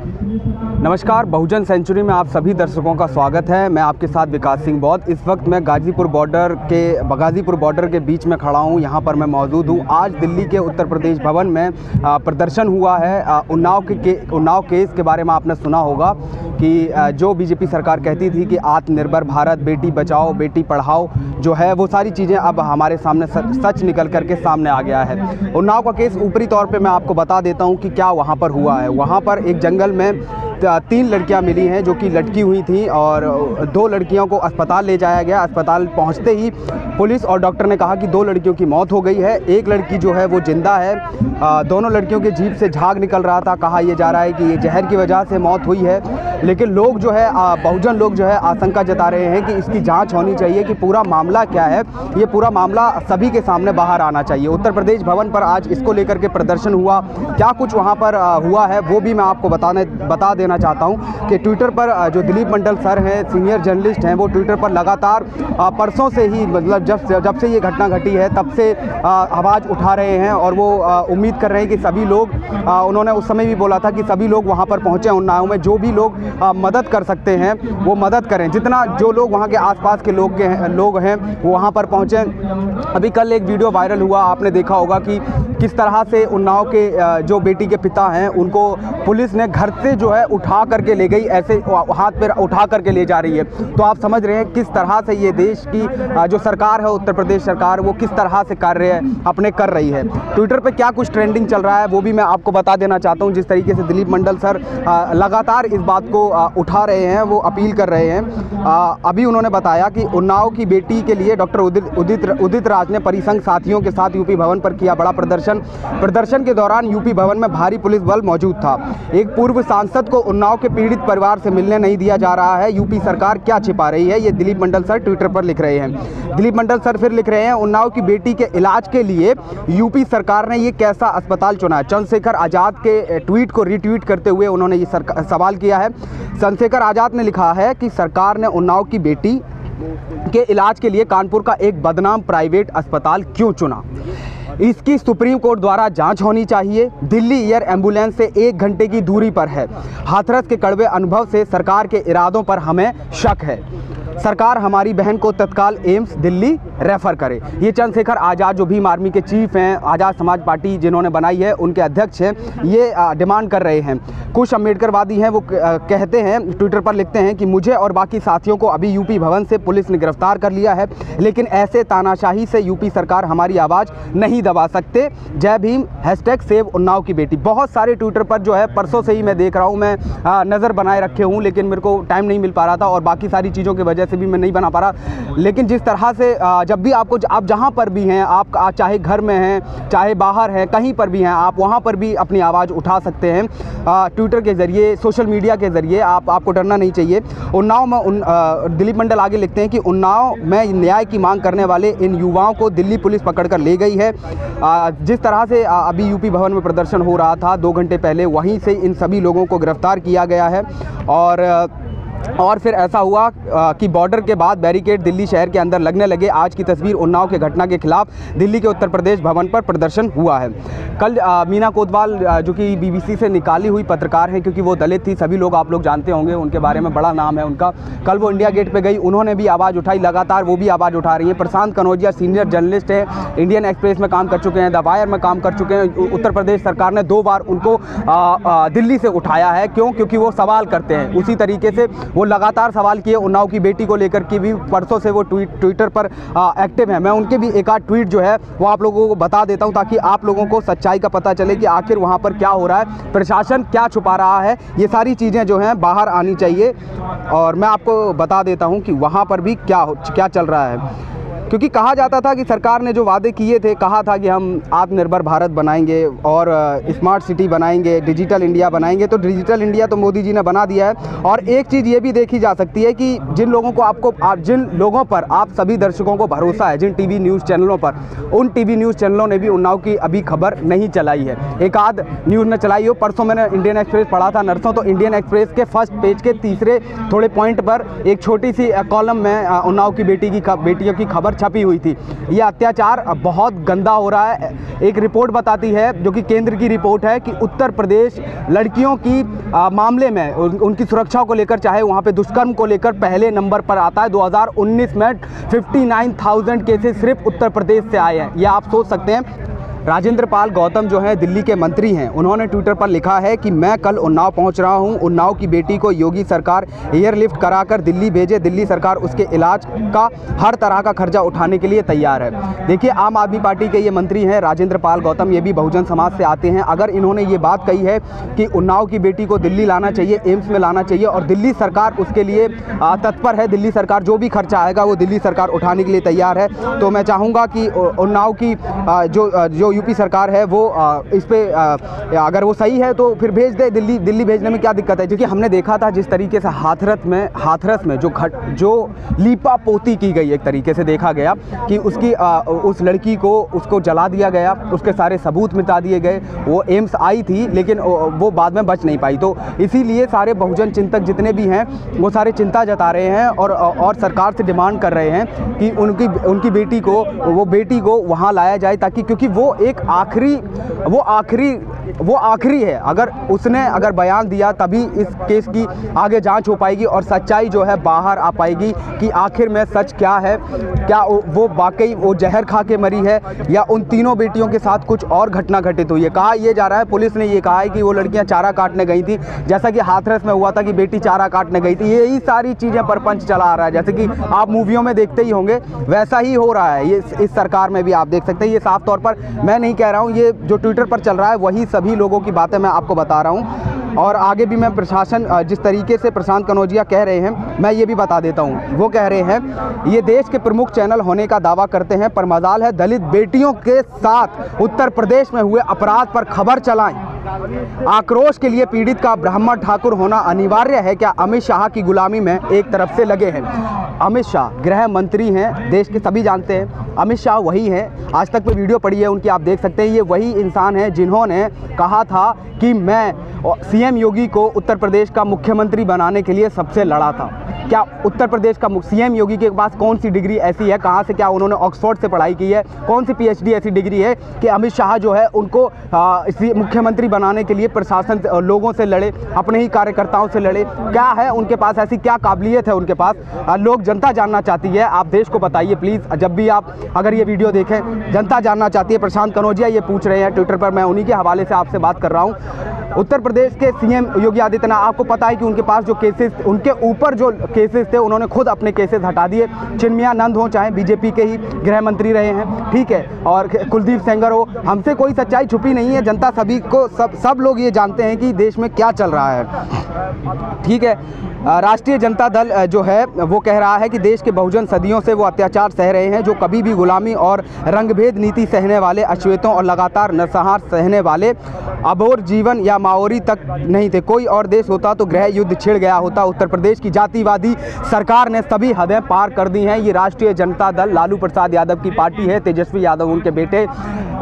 नमस्कार, बहुजन सेंचुरी में आप सभी दर्शकों का स्वागत है। मैं आपके साथ विकास सिंह बौद्ध। इस वक्त मैं गाज़ीपुर बॉर्डर के बीच में खड़ा हूँ। यहाँ पर मैं मौजूद हूँ। आज दिल्ली के उत्तर प्रदेश भवन में प्रदर्शन हुआ है। उन्नाव केस के बारे में आपने सुना होगा कि जो बीजेपी सरकार कहती थी कि आत्मनिर्भर भारत, बेटी बचाओ बेटी पढ़ाओ जो है, वो सारी चीज़ें अब हमारे सामने सच निकल करके सामने आ गया है। उन्नाव का केस ऊपरी तौर पे मैं आपको बता देता हूँ कि क्या वहाँ पर हुआ है। वहाँ पर एक जंगल में 3 लड़कियां मिली हैं जो कि लटकी हुई थी और 2 लड़कियों को अस्पताल ले जाया गया। अस्पताल पहुंचते ही पुलिस और डॉक्टर ने कहा कि 2 लड़कियों की मौत हो गई है, एक लड़की जो है वो जिंदा है। दोनों लड़कियों के जीभ से झाग निकल रहा था। कहा यह जा रहा है कि ये जहर की वजह से मौत हुई है, लेकिन लोग जो है बहुजन लोग जो है आशंका जता रहे हैं कि इसकी जाँच होनी चाहिए कि पूरा मामला क्या है। ये पूरा मामला सभी के सामने बाहर आना चाहिए। उत्तर प्रदेश भवन पर आज इसको लेकर के प्रदर्शन हुआ। क्या कुछ वहाँ पर हुआ है वो भी मैं आपको बता देना चाहता हूं कि ट्विटर पर जो दिलीप मंडल सर हैं, सीनियर जर्नलिस्ट हैं, वो ट्विटर पर लगातार परसों से ही, मतलब जब से ये घटना घटी है तब से आवाज़ उठा रहे हैं और वो उम्मीद कर रहे हैं कि सभी लोग, उन्होंने उस समय भी बोला था कि सभी लोग वहां पर पहुंचे उन्नाव में, जो भी लोग मदद कर सकते हैं वो मदद करें। जितना जो लोग वहाँ के आसपास के लोग हैं वो वहाँ पर पहुँचे। अभी कल एक वीडियो वायरल हुआ, आपने देखा होगा कि किस तरह से उन्नाव के जो बेटी के पिता हैं उनको पुलिस ने घर से जो है उठा करके ले गई, ऐसे हाथ पैर उठा करके ले जा रही है। तो आप समझ रहे हैं किस तरह से ये देश की जो सरकार है, उत्तर प्रदेश सरकार, वो किस तरह से कार्य अपने कर रही है। ट्विटर पे क्या कुछ ट्रेंडिंग चल रहा है वो भी मैं आपको बता देना चाहता हूँ। जिस तरीके से दिलीप मंडल सर लगातार इस बात को उठा रहे हैं, वो अपील कर रहे हैं। अभी उन्होंने बताया कि उन्नाव की बेटी के लिए डॉक्टर उदित राज ने परिसंघ साथियों के साथ यूपी भवन पर किया बड़ा प्रदर्शन के दौरान यूपी भवन में भारी पुलिस बल मौजूद था। एक पूर्व सांसद को उन्नाव के पीड़ित परिवार से मिलने नहीं दिया जा रहा है। यूपी सरकार क्या छिपा रही है, ये दिलीप मंडल सर ट्विटर पर लिख रहे हैं। दिलीप मंडल सर फिर लिख रहे हैं, उन्नाव की बेटी के इलाज के लिए यूपी सरकार ने ये कैसा अस्पताल चुना है। चंद्रशेखर आजाद के ट्वीट को रीट्वीट करते हुए उन्होंने ये सवाल किया है। चंद्रशेखर आजाद ने लिखा है कि सरकार ने उन्नाव की बेटी के इलाज के लिए कानपुर का एक बदनाम प्राइवेट अस्पताल क्यों चुना। इसकी सुप्रीम कोर्ट द्वारा जांच होनी चाहिए। दिल्ली एयर एम्बुलेंस से 1 घंटे की दूरी पर है। हाथरस के कड़वे अनुभव से सरकार के इरादों पर हमें शक है। सरकार हमारी बहन को तत्काल एम्स दिल्ली रेफर करे। ये चंद्रशेखर आज़ाद जो भीम आर्मी के चीफ हैं, आज़ाद समाज पार्टी जिन्होंने बनाई है, उनके अध्यक्ष हैं, ये डिमांड कर रहे हैं। कुछ अम्बेडकरवादी हैं, वो कहते हैं, ट्विटर पर लिखते हैं कि मुझे और बाकी साथियों को अभी यूपी भवन से पुलिस ने गिरफ्तार कर लिया है, लेकिन ऐसे तानाशाही से यूपी सरकार हमारी आवाज़ नहीं दबा सकते। जय भीम, #सेव उन्नाव की बेटी। बहुत सारे ट्विटर पर जो है परसों से ही मैं देख रहा हूँ, मैं नज़र बनाए रखे हूँ, लेकिन मेरे को टाइम नहीं मिल पा रहा था और बाकी सारी चीज़ों की वजह से भी मैं नहीं बना पा रहा। लेकिन जिस तरह से जब भी आप जहाँ पर भी हैं, आप चाहे घर में हैं, चाहे बाहर हैं, कहीं पर भी हैं, आप वहाँ पर भी अपनी आवाज़ उठा सकते हैं ट्विटर के ज़रिए, सोशल मीडिया के ज़रिए। आपको डरना नहीं चाहिए। उन्नाव में दिलीप मंडल आगे लिखते हैं कि उन्नाव में न्याय की मांग करने वाले इन युवाओं को दिल्ली पुलिस पकड़ कर ले गई है। जिस तरह से अभी यूपी भवन में प्रदर्शन हो रहा था 2 घंटे पहले, वहीं से इन सभी लोगों को गिरफ्तार किया गया है। और फिर ऐसा हुआ कि बॉर्डर के बाद बैरिकेड दिल्ली शहर के अंदर लगने लगे। आज की तस्वीर उन्नाव के घटना के खिलाफ दिल्ली के उत्तर प्रदेश भवन पर प्रदर्शन हुआ है। कल मीना कोतवाल जो कि बीबीसी से निकाली हुई पत्रकार हैं, क्योंकि वो दलित थी, सभी लोग आप लोग जानते होंगे, उनके बारे में बड़ा नाम है उनका। कल वो इंडिया गेट पे गई, उन्होंने भी आवाज़ उठाई, लगातार वो भी आवाज़ उठा रही हैं। प्रशांत कनौजिया सीनियर जर्नलिस्ट हैं, इंडियन एक्सप्रेस में काम कर चुके हैं, द वायर में काम कर चुके हैं। उत्तर प्रदेश सरकार ने 2 बार उनको दिल्ली से उठाया है। क्यों? क्योंकि वो सवाल करते हैं। उसी तरीके से वो लगातार सवाल किए उन्नाव की बेटी को लेकर के भी। परसों से वो ट्विटर पर एक्टिव है। मैं उनके भी एक आध ट्वीट जो है वो आप लोगों को बता देता हूं, ताकि आप लोगों को सच्चाई का पता चले कि आखिर वहां पर क्या हो रहा है, प्रशासन क्या छुपा रहा है। ये सारी चीज़ें जो हैं बाहर आनी चाहिए। और मैं आपको बता देता हूं कि वहां पर भी क्या चल रहा है। क्योंकि कहा जाता था कि सरकार ने जो वादे किए थे, कहा था कि हम आत्मनिर्भर भारत बनाएंगे और स्मार्ट सिटी बनाएंगे, डिजिटल इंडिया बनाएंगे। तो डिजिटल इंडिया तो मोदी जी ने बना दिया है। और एक चीज़ ये भी देखी जा सकती है कि जिन लोगों पर आप सभी दर्शकों को भरोसा है, जिन टीवी न्यूज़ चैनलों पर, उन टीवी न्यूज़ चैनलों ने भी उन्नाव की अभी खबर नहीं चलाई है। एक आध न्यूज़ ने चलाई हो। परसों मैंने इंडियन एक्सप्रेस पढ़ा था नरसों, तो इंडियन एक्सप्रेस के फर्स्ट पेज के तीसरे थोड़े पॉइंट पर एक छोटी सी कॉलम में उन्नाव की बेटियों की खबर छपी हुई थी। ये अत्याचार बहुत गंदा हो रहा है। एक रिपोर्ट बताती है, जो कि केंद्र की रिपोर्ट है, कि उत्तर प्रदेश लड़कियों की मामले में उनकी सुरक्षा को लेकर, चाहे वहाँ पे दुष्कर्म को लेकर पहले नंबर पर आता है। 2019 में 59,000 केसेस सिर्फ उत्तर प्रदेश से आए हैं। यह आप सोच सकते हैं। राजेंद्र पाल गौतम जो है दिल्ली के मंत्री हैं, उन्होंने ट्विटर पर लिखा है कि मैं कल उन्नाव पहुंच रहा हूं। उन्नाव की बेटी को योगी सरकार एयरलिफ्ट कराकर दिल्ली भेजे। दिल्ली सरकार उसके इलाज का हर तरह का खर्चा उठाने के लिए तैयार है। देखिए, आम आदमी पार्टी के ये मंत्री हैं राजेंद्र पाल गौतम, ये भी बहुजन समाज से आते हैं। अगर इन्होंने ये बात कही है कि उन्नाव की बेटी को दिल्ली लाना चाहिए, एम्स में लाना चाहिए, और दिल्ली सरकार उसके लिए तत्पर है, दिल्ली सरकार जो भी खर्चा आएगा वो दिल्ली सरकार उठाने के लिए तैयार है, तो मैं चाहूँगा कि उन्नाव की जो यूपी सरकार है वो इस पे अगर वो सही है तो फिर भेज दे। दिल्ली भेजने में क्या दिक्कत है? क्योंकि हमने देखा था जिस तरीके से हाथरस में जो लीपा पोती की गई, एक तरीके से देखा गया कि उसकी उस लड़की को उसको जला दिया गया, उसके सारे सबूत मिटा दिए गए। वो एम्स आई थी लेकिन वो बाद में बच नहीं पाई। तो इसीलिए सारे बहुजन चिंतक जितने भी हैं वो सारे चिंता जता रहे हैं और सरकार से डिमांड कर रहे हैं कि उनकी बेटी को वहाँ लाया जाए, ताकि क्योंकि वो एक आखिरी है। अगर बयान दिया तभी इस केस की आगे जांच हो पाएगी और सच्चाई जो है बाहर आ पाएगी कि आखिर में सच क्या है। क्या वो वाकई वो जहर खा के मरी है या उन तीनों बेटियों के साथ कुछ और घटना घटित हुई है। कहा यह जा रहा है, पुलिस ने ये कहा है कि वो लड़कियां चारा काटने गई थी, जैसा कि हाथरस में हुआ था कि बेटी चारा काटने गई थी। यही सारी चीज़ें परपंच चला आ रहा है, जैसे कि आप मूवियों में देखते ही होंगे, वैसा ही हो रहा है ये इस सरकार में भी। आप देख सकते हैं, ये साफ तौर पर मैं नहीं कह रहा हूँ, ये जो ट्विटर पर चल रहा है वही सभी लोगों की बातें मैं आपको बता रहा हूँ। और आगे भी मैं प्रशासन जिस तरीके से प्रशांत कनौजिया कह रहे हैं, मैं ये भी बता देता हूँ। वो कह रहे हैं ये देश के प्रमुख चैनल होने का दावा करते हैं, पर मजाल है दलित बेटियों के साथ उत्तर प्रदेश में हुए अपराध पर खबर चलाएं। आक्रोश के लिए पीड़ित का ब्राह्मण ठाकुर होना अनिवार्य है। क्या अमित शाह की गुलामी में एक तरफ से लगे हैं? अमित शाह गृह मंत्री हैं, देश के सभी जानते हैं। अमित शाह वही हैं, आज तक में वीडियो पड़ी है उनकी, आप देख सकते हैं। ये वही इंसान हैं जिन्होंने कहा था कि मैं सीएम योगी को उत्तर प्रदेश का मुख्यमंत्री बनाने के लिए सबसे लड़ा था। क्या उत्तर प्रदेश का सीएम योगी के पास कौन सी डिग्री ऐसी है, कहाँ से, क्या उन्होंने ऑक्सफोर्ड से पढ़ाई की है, कौन सी पीएचडी ऐसी डिग्री है कि अमित शाह जो है उनको मुख्यमंत्री बनाने के लिए प्रशासन लोगों से लड़े, अपने ही कार्यकर्ताओं से लड़े? क्या है उनके पास, ऐसी क्या काबिलियत है उनके पास? लोग, जनता जानना चाहती है। आप देश को बताइए प्लीज़, जब भी आप अगर ये वीडियो देखें, जनता जानना चाहती है। प्रशांत कनौजिया ये पूछ रहे हैं ट्विटर पर, मैं उन्हीं के हवाले से आपसे बात कर रहा हूँ। उत्तर प्रदेश के सीएम योगी आदित्यनाथ, आपको पता है कि उनके पास जो केसेस, उनके ऊपर जो केसेस थे, उन्होंने खुद अपने केसेस हटा दिए। चिन्मयानंद हो, चाहे बीजेपी के ही गृह मंत्री रहे हैं, ठीक है, और कुलदीप सेंगर हो, हमसे कोई सच्चाई छुपी नहीं है। जनता सभी को, सब लोग ये जानते हैं कि देश में क्या चल रहा है, ठीक है। राष्ट्रीय जनता दल जो है वो कह रहा है कि देश के बहुजन सदियों से वो अत्याचार सह रहे हैं, जो कभी भी गुलामी और रंगभेद नीति सहने वाले अश्वेतों और लगातार नरसंहार सहने वाले अबोर जीवन या माओरी तक नहीं थे। कोई और देश होता तो गृह युद्ध छिड़ गया होता। उत्तर प्रदेश की जातिवादी सरकार ने सभी हदें पार कर दी हैं। ये राष्ट्रीय जनता दल लालू प्रसाद यादव की पार्टी है, तेजस्वी यादव उनके बेटे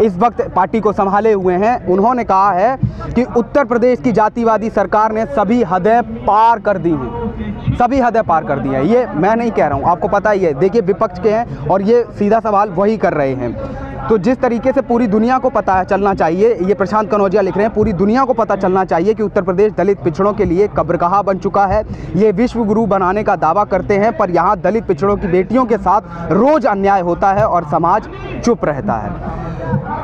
इस वक्त पार्टी को संभाले हुए हैं। उन्होंने कहा है कि उत्तर प्रदेश की जातिवादी सरकार ने सभी हदें पार कर दी हैं, सभी हदें पार कर दी हैं। ये मैं नहीं कह रहा हूँ, आपको पता ही है। देखिए, विपक्ष के हैं और ये सीधा सवाल वही कर रहे हैं। तो जिस तरीके से पूरी दुनिया को पता चलना चाहिए, ये प्रशांत कनौजिया लिख रहे हैं, पूरी दुनिया को पता चलना चाहिए कि उत्तर प्रदेश दलित पिछड़ों के लिए कब्रगाह बन चुका है। ये विश्व गुरु बनाने का दावा करते हैं, पर यहाँ दलित पिछड़ों की बेटियों के साथ रोज अन्याय होता है और समाज चुप रहता है।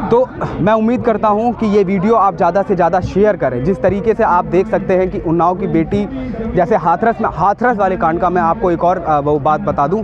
तो मैं उम्मीद करता हूं कि ये वीडियो आप ज़्यादा से ज़्यादा शेयर करें। जिस तरीके से आप देख सकते हैं कि उन्नाव की बेटी, जैसे हाथरस वाले कांड का मैं आपको एक और वो बात बता दूं,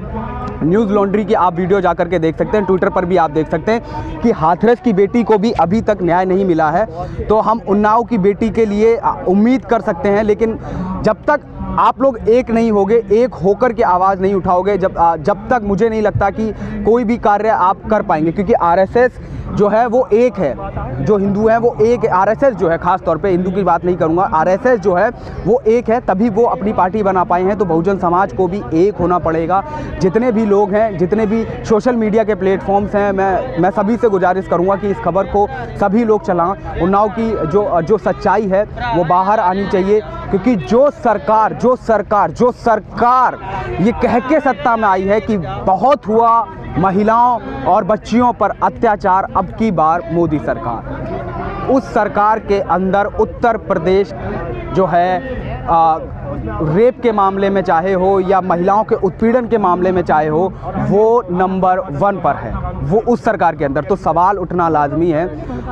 न्यूज़ लॉन्ड्री की आप वीडियो जाकर के देख सकते हैं, ट्विटर पर भी आप देख सकते हैं कि हाथरस की बेटी को भी अभी तक न्याय नहीं मिला है। तो हम उन्नाव की बेटी के लिए उम्मीद कर सकते हैं, लेकिन जब तक आप लोग एक नहीं होगे, एक होकर के आवाज़ नहीं उठाओगे, जब तक मुझे नहीं लगता कि कोई भी कार्य आप कर पाएंगे। क्योंकि आरएसएस जो है वो एक है, जो हिंदू है वो एक है। आरएसएस जो है, खास तौर पे हिंदू की बात नहीं करूँगा, आरएसएस जो है वो एक है, तभी वो अपनी पार्टी बना पाए हैं। तो बहुजन समाज को भी एक होना पड़ेगा। जितने भी लोग हैं, जितने भी सोशल मीडिया के प्लेटफॉर्म्स हैं, मैं सभी से गुजारिश करूँगा कि इस खबर को सभी लोग चलाएं। उन्नाव की जो सच्चाई है वो बाहर आनी चाहिए, क्योंकि जो सरकार ये कह के सत्ता में आई है कि बहुत हुआ, महिलाओं और बच्चियों पर अत्याचार, अब की बार मोदी सरकार। उस सरकार के अंदर उत्तर प्रदेश जो है रेप के मामले में चाहे हो या महिलाओं के उत्पीड़न के मामले में चाहे हो, वो नंबर 1 पर है, वो उस सरकार के अंदर। तो सवाल उठना लाजमी है,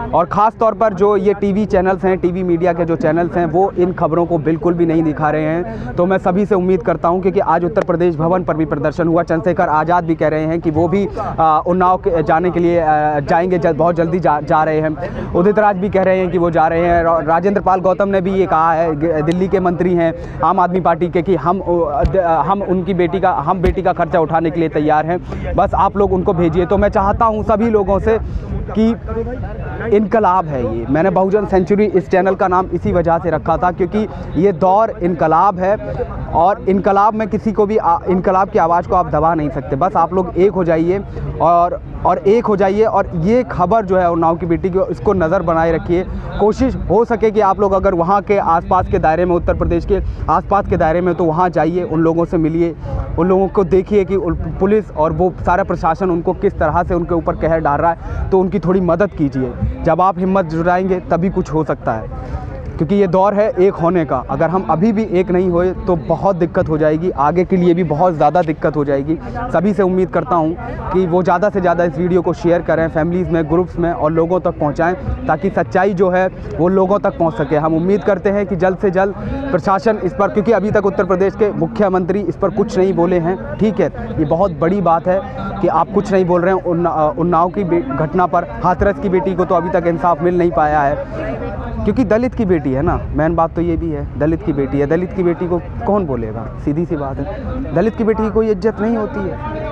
और ख़ास तौर पर जो ये टीवी चैनल्स हैं, टीवी मीडिया के जो चैनल्स हैं, वो इन खबरों को बिल्कुल भी नहीं दिखा रहे हैं। तो मैं सभी से उम्मीद करता हूं, क्योंकि आज उत्तर प्रदेश भवन पर भी प्रदर्शन हुआ, चंद्रशेखर आज़ाद भी कह रहे हैं कि वो भी उन्नाव के जाने के लिए जाएंगे, बहुत जल्दी जा रहे हैं। उदित राज भी कह रहे हैं कि वो जा रहे हैं। राजेंद्र पाल गौतम ने भी ये कहा है, दिल्ली के मंत्री हैं आम आदमी पार्टी के, कि हम उनकी बेटी का खर्चा उठाने के लिए तैयार हैं, बस आप लोग उनको भेजिए। तो मैं चाहता हूं सभी लोगों से कि इनकलाब है ये। मैंने बहुजन सेंचुरी इस चैनल का नाम इसी वजह से रखा था, क्योंकि ये दौर इनकलाब है, और इनकलाब में किसी को भी इनकलाब की आवाज़ को आप दबा नहीं सकते। बस आप लोग एक हो जाइए और एक हो जाइए, और ये खबर जो है उन्नाव की बेटी की, इसको नज़र बनाए रखिए। कोशिश हो सके कि आप लोग अगर वहाँ के आसपास के दायरे में, उत्तर प्रदेश के आसपास के दायरे में, तो वहाँ जाइए, उन लोगों से मिलिए, उन लोगों को देखिए कि पुलिस और वो सारा प्रशासन उनको किस तरह से उनके ऊपर कहर डाल रहा है, तो उनकी थोड़ी मदद कीजिए। जब आप हिम्मत जुटाएंगे तभी कुछ हो सकता है, क्योंकि ये दौर है एक होने का। अगर हम अभी भी एक नहीं होए तो बहुत दिक्कत हो जाएगी, आगे के लिए भी बहुत ज़्यादा दिक्कत हो जाएगी। सभी से उम्मीद करता हूँ कि वो ज़्यादा से ज़्यादा इस वीडियो को शेयर करें, फैमिलीज़ में, ग्रुप्स में, और लोगों तक पहुँचाएँ, ताकि सच्चाई जो है वो लोगों तक पहुँच सके। हम उम्मीद करते हैं कि जल्द से जल्द प्रशासन इस पर, क्योंकि अभी तक उत्तर प्रदेश के मुख्यमंत्री इस पर कुछ नहीं बोले हैं, ठीक है, ये बहुत बड़ी बात है कि आप कुछ नहीं बोल रहे हैं उन्नाव की घटना पर। हाथरस की बेटी को तो अभी तक इंसाफ मिल नहीं पाया है, क्योंकि दलित की बेटी है ना, मेन बात तो ये भी है, दलित की बेटी है। दलित की बेटी को कौन बोलेगा, सीधी सी बात है। दलित की बेटी की कोई इज्जत नहीं होती है।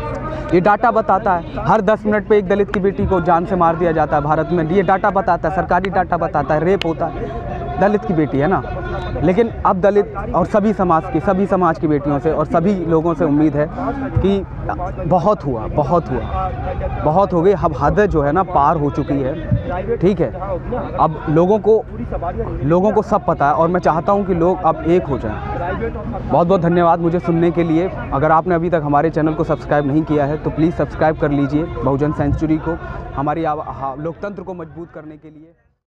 ये डाटा बताता है, हर 10 मिनट पे एक दलित की बेटी को जान से मार दिया जाता है भारत में। ये डाटा बताता है, सरकारी डाटा बताता है, रेप होता है। दलित की बेटी है ना। लेकिन अब दलित और सभी समाज की बेटियों से और सभी लोगों से उम्मीद है कि बहुत हो गई। अब हद जो है ना पार हो चुकी है, ठीक है। अब लोगों को सब पता है, और मैं चाहता हूं कि लोग अब एक हो जाएं। बहुत बहुत धन्यवाद मुझे सुनने के लिए। अगर आपने अभी तक हमारे चैनल को सब्सक्राइब नहीं किया है तो प्लीज़ सब्सक्राइब कर लीजिए बहुजन सेंचुरी को, हमारी लोकतंत्र को मजबूत करने के लिए।